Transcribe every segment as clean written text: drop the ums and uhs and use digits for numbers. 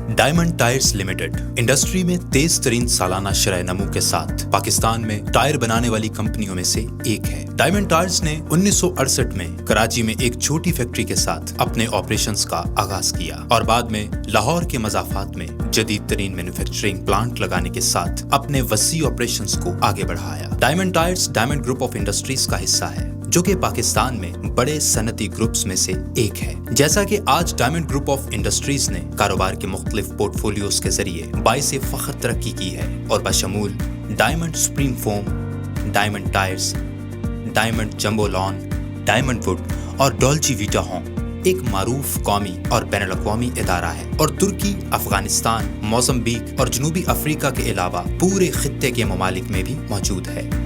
Diamond tyres limited industry में तेज तरीन सालाना शरह नमू के साथ पाकिस्तान में टायर बनाने वाली कंपनियों में से एक है। डायमंड टायर्स ने 1968 में कराची में एक छोटी फैक्ट्री के साथ अपने ऑपरेशंस का आगाज किया और बाद में लाहौर के मज़ाफात में जदीद तरीन मैन्युफैक्चरिंग प्लांट लगाने के साथ अपने वसी ऑपरेशंस को आगे बढ़ाया। Diamond Tyres diamond group of industries का हिस्सा है जो कि पाकिस्तान में बड़े सनती ग्रुप्स में से एक है। जैसा कि आज डायमंड ग्रुप ऑफ इंडस्ट्रीज ने कारोबार के मुख्तलिफ पोर्टफोलियोज के जरिए बाइसे फख्र तरक्की की है और बशमूल Diamond Supreme Foam, Diamond Tyres, Diamond Jumbo Lawn, Diamond Wood और डॉल्ची वीटा होम एक मारूफ कौमी और बैनुल-अक़वामी इदारा है और तुर्की, अफगानिस्तान, मोज़म्बिक और जनूबी अफ्रीका के अलावा पूरे खित्ते के ममालिक में भी मौजूद है।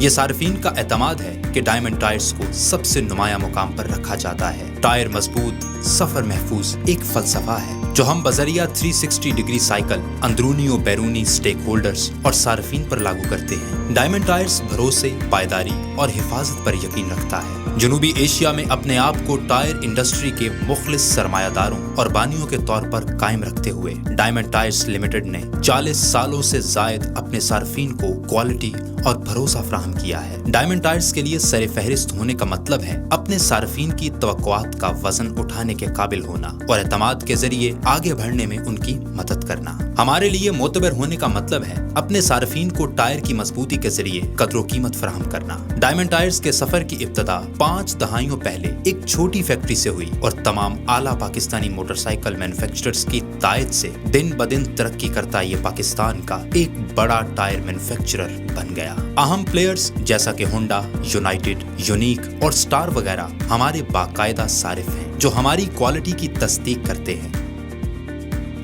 ये सार्फिन का एतमाद है कि डायमंड टायर्स को सबसे नुमाया मुकाम पर रखा जाता है। टायर मजबूत, सफर महफूज एक फलसफा है जो हम बजरिया 360 डिग्री साइकिल अंदरूनी और बैरूनी स्टेक होल्डर्स और सार्फिन पर लागू करते हैं। डायमंड टायर्स भरोसे, पायदारी और हिफाजत पर यकीन रखता है। जनूबी एशिया में अपने आप को टायर इंडस्ट्री के मुखलिस सरमायादारों और बानियों के तौर पर कायम रखते हुए डायमंड टायर्स लिमिटेड ने 40 सालों से जायद अपने सार्फिन को क्वालिटी और भरोसा फराहम किया है। डायमंड टायर्स के लिए सर फहरिस्त होने का मतलब है अपने सार्फिन की तवक्कुआत का वजन उठाने के काबिल होना और एतमाद के जरिए आगे बढ़ने में उनकी मदद करना। हमारे लिए मोतबर होने का मतलब है अपने सार्फिन को टायर की मजबूती के जरिए कदर कीमत फराहम करना। डायमंड टायर्स के सफर की इब्तदा 5 दहाइयों पहले एक छोटी फैक्ट्री से हुई और तमाम आला पाकिस्तानी मोटरसाइकिल मैन्युफैक्चरर्स की तायद से दिन ब दिन तरक्की करता ये पाकिस्तान का एक बड़ा टायर मैन्युफैक्चरर बन गया। अहम प्लेयर्स जैसा कि होंडा, यूनाइटेड, यूनिक और स्टार वगैरह हमारे बाकायदा सारिफ हैं जो हमारी क्वालिटी की तस्दीक करते हैं।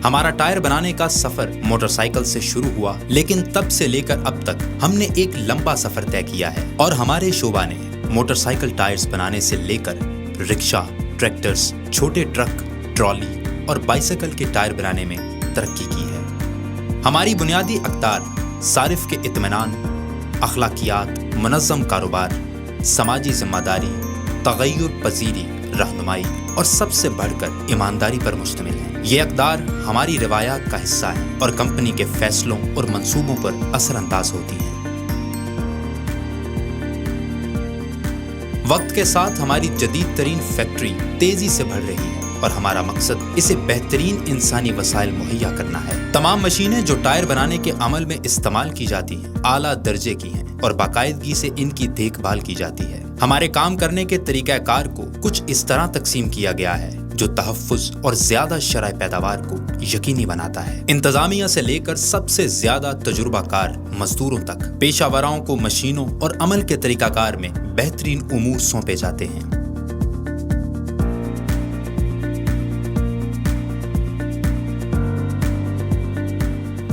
हमारा टायर बनाने का सफर मोटरसाइकिल से शुरू हुआ, लेकिन तब से लेकर अब तक हमने एक लंबा सफर तय किया है और हमारे शोबा ने मोटरसाइकिल टायर्स बनाने से लेकर रिक्शा, ट्रैक्टर्स, छोटे ट्रक, ट्रॉली और बाइसाइकिल के टायर बनाने में तरक्की की है। हमारी बुनियादी अक़दार सारिफ के इत्मीनान, अखलाकियात, मुनज़्ज़म कारोबार, समाजी जिम्मेदारी, तग़य्युर पज़ीरी, रहनुमाई और सबसे बढ़कर ईमानदारी पर मुश्तमिल है। ये अक़दार हमारी रिवायात का हिस्सा है और कंपनी के फैसलों और मंसूबों पर असरअंदाज होती हैं। वक्त के साथ हमारी जदीद तरीन फैक्ट्री तेजी से बढ़ रही है और हमारा मकसद इसे बेहतरीन इंसानी वसाइल मुहैया करना है। तमाम मशीनें जो टायर बनाने के अमल में इस्तेमाल की जाती हैं आला दर्जे की हैं और बाकायदगी से इनकी देखभाल की जाती है। हमारे काम करने के तरीक़ाकार को कुछ इस तरह तकसीम किया गया है जो तहफ़्फ़ुज़ और ज्यादा शरह पैदावार को यकीनी बनाता है। इंतजामिया से लेकर सबसे ज्यादा तजुर्बाकार मजदूरों तक पेशावरों को मशीनों और अमल के तरीक़ाकार में बेहतरीन उमूर सौंपे जाते हैं।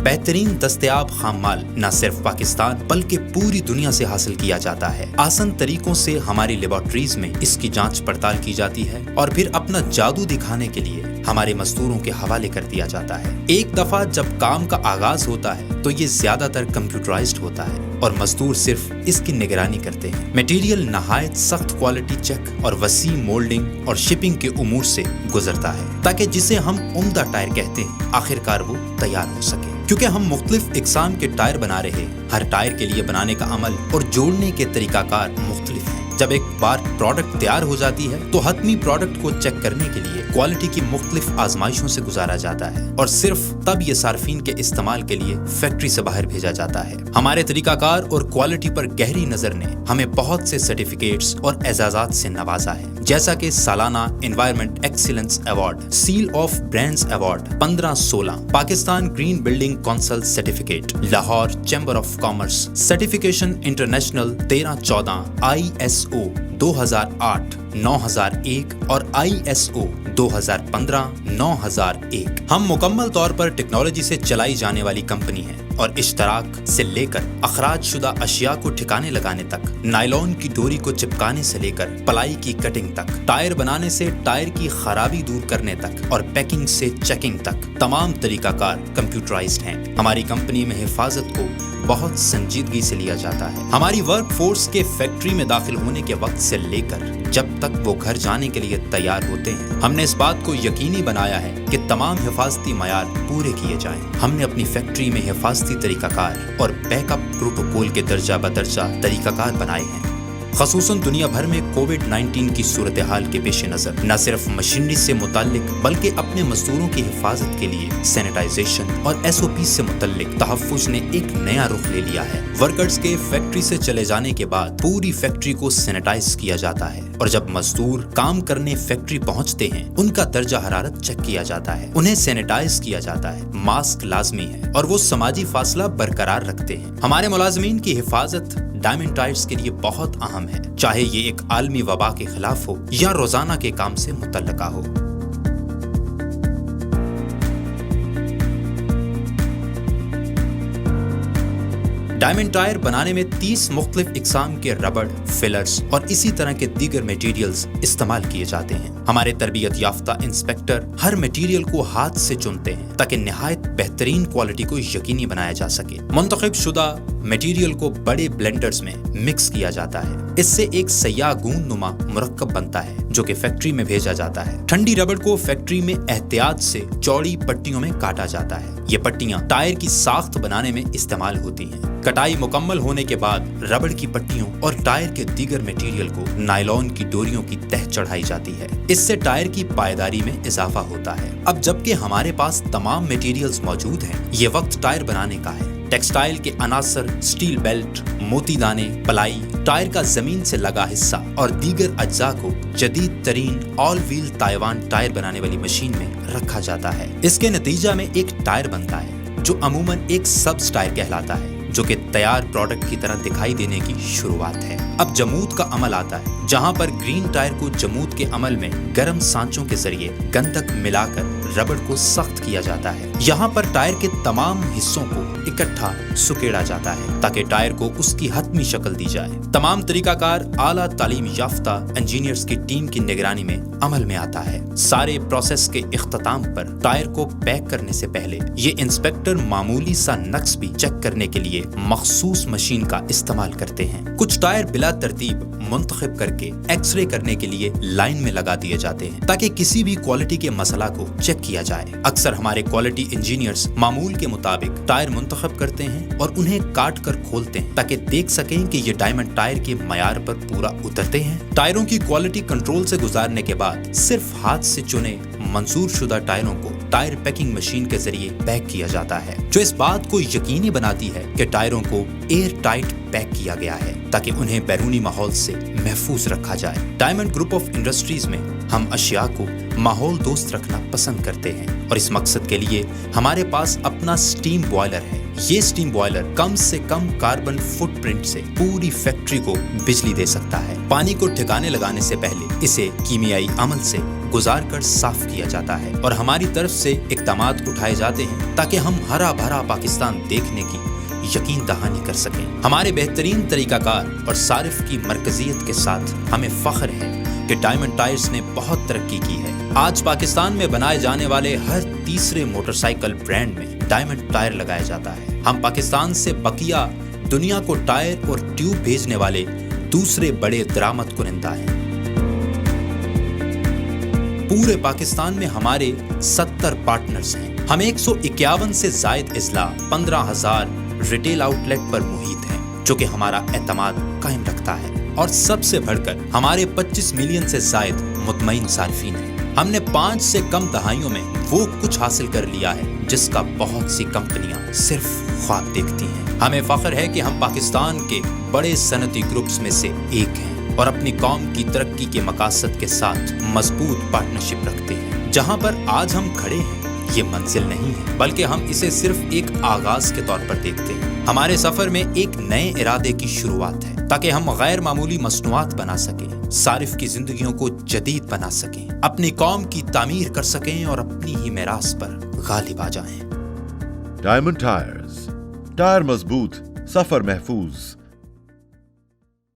बेहतरीन दस्तयाब खाम माल न सिर्फ पाकिस्तान बल्कि पूरी दुनिया से हासिल किया जाता है। आसान तरीकों से हमारी लेबोरेटरीज में इसकी जांच पड़ताल की जाती है और फिर अपना जादू दिखाने के लिए हमारे मजदूरों के हवाले कर दिया जाता है। एक दफा जब काम का आगाज होता है तो ये ज्यादातर कंप्यूटराइज्ड होता है और मजदूर सिर्फ इसकी निगरानी करते हैं। मटेरियल नहायत सख्त क्वालिटी चेक और वसी मोल्डिंग और शिपिंग के उमूर से गुजरता है ताकि जिसे हम उम्दा टायर कहते हैं आखिरकार वो तैयार हो सके। क्योंकि हम मुख्तलिफ इकसाम के टायर बना रहे हैं, हर टायर के लिए बनाने का अमल और जोड़ने के तरीकाकार मुख्तलिफ हैं। जब एक बार प्रोडक्ट तैयार हो जाती है तो हतमी प्रोडक्ट को चेक करने के लिए क्वालिटी की मुख्तलिफ आजमाइशों से गुजारा जाता है और सिर्फ तब ये सार्फिन के इस्तेमाल के लिए फैक्ट्री से बाहर भेजा जाता है। हमारे तरीकाकार और क्वालिटी पर गहरी नजर ने हमें बहुत से सर्टिफिकेट्स और एजाजात से नवाजा है, जैसा कि सालाना environment excellence award, seal of brands award 1516, Pakistan green building council certificate, Lahore chamber of commerce certification international 1314, ISO 2008, 9001 और ISO 2015, 9001। हम मुकम्मल तौर पर टेक्नोलॉजी से चलाई जाने वाली कंपनी है और इश्तराक से लेकर अखराज शुदा अशिया को ठिकाने लगाने तक, नायलॉन की डोरी को चिपकाने से लेकर पलाई की कटिंग तक, टायर बनाने से टायर की खराबी दूर करने तक और पैकिंग से चेकिंग तक तमाम तरीकाकार कंप्यूटराइज्ड हैं। हमारी कंपनी में हिफाजत को بہت سنجیدگی سے لیا جاتا ہے۔ ہماری ورک فورس کے فیکٹری میں داخل ہونے کے وقت سے لے کر جب تک وہ گھر جانے کے لیے تیار ہوتے ہیں، ہم نے اس بات کو یقینی بنایا ہے کہ تمام حفاظتی معیار پورے کیے جائیں۔ ہم نے اپنی فیکٹری میں حفاظتی طریقہ کار اور بیک اپ پروٹوکول کے درجہ بدرجہ طریقہ کار بنائے ہیں۔ خصوصاً دنیا بھر میں کووڈ-19 کی صورتحال کے پیش نظر نہ صرف مشینری سے متعلق بلکہ اپنے مزدوروں کی حفاظت کے لیے سینیٹائزیشن اور SOP سے متعلق تحفظ نے ایک نیا رخ لے لیا ہے۔ ورکرز کے فیکٹری سے چلے جانے کے بعد پوری فیکٹری کو سینیٹائز کیا جاتا ہے، اور جب مزدور کام کرنے فیکٹری پہنچتے ہیں ان کا درجہ حرارت چیک کیا جاتا ہے، انہیں سینیٹائز کیا جاتا ہے، ماسک لازمی ہے اور وہ سماجی فاصلہ برقرار رکھتے ہیں۔ ہمارے ملازمین کی حفاظت ڈائمنڈ ٹائرز کے لیے بہت اہم ہے، چاہے یہ ایک عالمی وبا کے خلاف ہو یا روزانہ کے کام سے متعلقہ ہو۔ ڈائمنڈ ٹائر بنانے میں 30 مختلف اقسام کے ربڑ، فلرز اور اسی طرح کے دیگر میٹیریلز استعمال کیے جاتے ہیں۔ ہمارے تربیت یافتہ انسپیکٹر ہر میٹیریل کو ہاتھ سے چنتے ہیں تاکہ نہایت بہترین کوالٹی کو یقینی بنایا جا سکے۔ منتخب شدہ میٹیریل کو بڑے بلینڈرز میں مکس کیا جاتا ہے، اس سے ایک سیاہ گوند نما مرکب بنتا ہے جو کہ فیکٹری میں بھیجا جاتا ہے۔ ٹھنڈی ربڑ کو فیکٹری میں احتیاط سے چوڑی پٹیوں میں کاٹا جاتا ہے۔ یہ پٹیاں ٹائر کی ساخت بنانے میں استعمال ہوتی ہیں۔ کٹائی مکمل ہونے کے بعد ربڑ کی پٹیوں اور ٹائر کے دیگر میٹیریل کو نائلون کی ڈوریوں کی تہ چڑھائی جاتی ہے، اس سے ٹائر کی پائیداری میں اضافہ ہوتا ہے۔ اب جبکہ ہمارے پاس تمام میٹیریلز موجود ہیں، یہ وقت ٹائر بنانے کا ہے۔ ٹیکسٹائل کے عناصر، سٹیل بیلٹ، موتی دانے، پلائی، ٹائر کا زمین سے لگا حصہ اور دیگر اجزاء کو جدید ترین آل ویل تائیوان ٹائر بنانے والی مشین میں رکھا جاتا ہے۔ اس کے نتیجہ میں ایک ٹائر بنتا ہے جو عموماً ایک سبز ٹائر کہلاتا ہے، جو کہ تیار پروڈکٹ کی طرح دکھائی دینے کی شروعات ہے۔ اب جمود کا عمل آتا ہے، جہاں پر گرین ٹائر کو جمود کے عمل میں گرم سانچوں کے ذریعے گندھک ملا کر ربڑ کو سخت کیا جاتا ہے۔ یہاں پر ٹائر کے تمام حصوں کو اکٹھا سکیڑا جاتا ہے تاکہ ٹائر کو اس کی حتمی شکل دی جائے۔ تمام طریقہ کار اعلیٰ تعلیم یافتہ انجینئرز کی ٹیم کی نگرانی میں عمل میں آتا ہے۔ سارے پروسیس کے اختتام پر ٹائر کو پیک کرنے سے پہلے یہ انسپیکٹر معمولی سا نقص بھی چیک کرنے کے لیے مخصوص مشین کا استعمال کرتے ہیں۔ کچھ ٹائر بلا ترتیب منتخب کر کے ایکس رے کرنے کے لیے لائن میں لگا دیے جاتے ہیں تاکہ کسی بھی کوالٹی کے مسئلہ کو چیک کیا جائے۔ اکثر ہمارے کوالٹی انجینئرز معمول کے مطابق ٹائر منتخب کرتے ہیں اور انہیں کاٹ کر کھولتے ہیں تاکہ دیکھ سکیں کہ یہ ڈائمنڈ ٹائر کے معیار پر پورا اترتے ہیں۔ ٹائروں کی کوالٹی کنٹرول سے گزارنے کے بعد صرف ہاتھ سے چنے منظور شدہ ٹائروں کو ٹائر پیکنگ مشین کے ذریعے پیک کیا جاتا ہے، جو اس بات کو یقینی بناتی ہے کہ ٹائروں کو ایئر ٹائٹ پیک کیا گیا ہے تاکہ انہیں بیرونی ماحول سے محفوظ رکھا جائے۔ ڈائمنڈ گروپ آف انڈسٹریز میں ہم اشیاء کو ماحول دوست رکھنا پسند کرتے ہیں اور اس مقصد کے لیے ہمارے پاس اپنا سٹیم بوائلر ہے۔ یہ سٹیم بوائلر کم سے کم کاربن فٹ پرنٹ سے پوری فیکٹری کو بجلی دے سکتا ہے۔ پانی کو ٹھکانے لگانے سے پہلے اسے کیمیائی عمل سے گزار کر صاف کیا جاتا ہے اور ہماری طرف سے اقدامات اٹھائے جاتے ہیں تاکہ ہم ہرا بھرا پاکستان دیکھنے کی یقین دہانی کر سکیں۔ ہمارے بہترین طریقہ کار اور صارف کی مرکزیت کے ساتھ ہمیں فخر ہے کہ ڈائمنڈ ٹائرز نے بہت ترقی کی ہے۔ آج پاکستان میں بنائے جانے والے ہر تیسرے موٹر سائیکل برانڈ میں ڈائمنڈ ٹائر لگایا جاتا ہے۔ ہم پاکستان سے بقیہ دنیا کو ٹائر اور ٹیوب بھیجنے والے دوسرے بڑے درآمد کنندہ ہیں۔ پورے پاکستان میں ہمارے 70 پارٹنرز ہیں۔ ہم 151 سے زائد اضلاع، 15,000 ریٹیل آؤٹ لیٹ پر محیط ہیں، جو کہ ہمارا اعتماد قائم رکھتا ہے، اور سب سے بڑھ کر ہمارے 25 ملین سے زائد مطمئن صارفین ہیں۔ ہم نے 5 سے کم دہائیوں میں وہ کچھ حاصل کر لیا ہے جس کا بہت سی کمپنیاں صرف خواب دیکھتی ہیں۔ ہمیں فخر ہے کہ ہم پاکستان کے بڑے صنعتی گروپس میں سے ایک ہیں اور اپنی قوم کی ترقی کے مقاصد کے ساتھ مضبوط پارٹنرشپ رکھتے ہیں۔ جہاں پر آج ہم کھڑے ہیں یہ منزل نہیں ہے، بلکہ ہم اسے صرف ایک آغاز کے طور پر دیکھتے ہیں۔ ہمارے سفر میں ایک نئے ارادے کی شروعات ہے تاکہ ہم غیر معمولی مصنوعات بنا سکیں، صارف کی زندگیوں کو جدید بنا سکیں، اپنی قوم کی تعمیر کر سکیں اور اپنی ہی میراث پر غالب آ جائیں۔ ڈائمنڈ ٹائرز، ٹائر مضبوط، سفر محفوظ۔